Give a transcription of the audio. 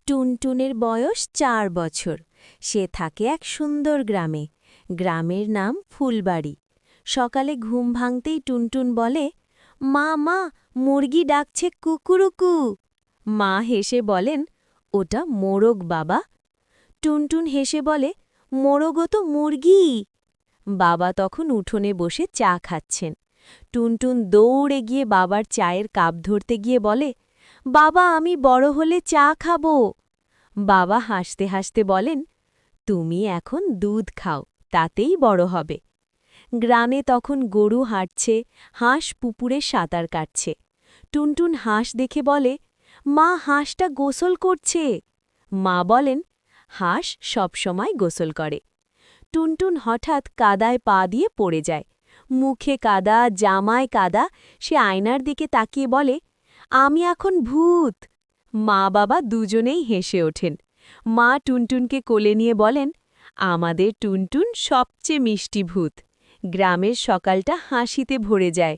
টুনটুনের বয়স ৪ বছর। সে থাকে এক সুন্দর গ্রামে। গ্রামের নাম ফুলবাড়ি। সকালে ঘুম ভাঙতেই টুনটুন বলে, মা মা, মুরগি ডাকছে কুকুরুকু। মা হেসে বলেন, ওটা মোরগ বাবা। টুনটুন হেসে বলে, মোরগও তো মুরগি। বাবা তখন উঠোনে বসে চা খাচ্ছেন। টুনটুন দৌড়ে গিয়ে বাবার চায়ের কাপ ধরতে গিয়ে বলে, বাবা, আমি বড় হলে চা খাবো। বাবা হাসতে হাসতে বলেন, তুমি এখন দুধ খাও, তাতেই বড় হবে। গ্রামে তখন গরু হাঁটছে, হাঁস পুকুরে সাঁতার কাটছে। টুনটুন হাঁস দেখে বলে, মা, হাঁসটা গোসল করছে। মা বলেন, হাঁস সবসময় গোসল করে। টুনটুন হঠাৎ কাদায় পা দিয়ে পড়ে যায়। মুখে কাদা, জামায় কাদা। সে আয়নার দিকে তাকিয়ে বলে, আমি এখন ভূত। মা বাবা দুজনেই হেসে ওঠেন। মা টুনটুনকে কোলে নিয়ে বলেন, আমাদের টুনটুন সবচেয়ে মিষ্টি ভূত। গ্রামের সকালটা হাসিতে ভরে যায়।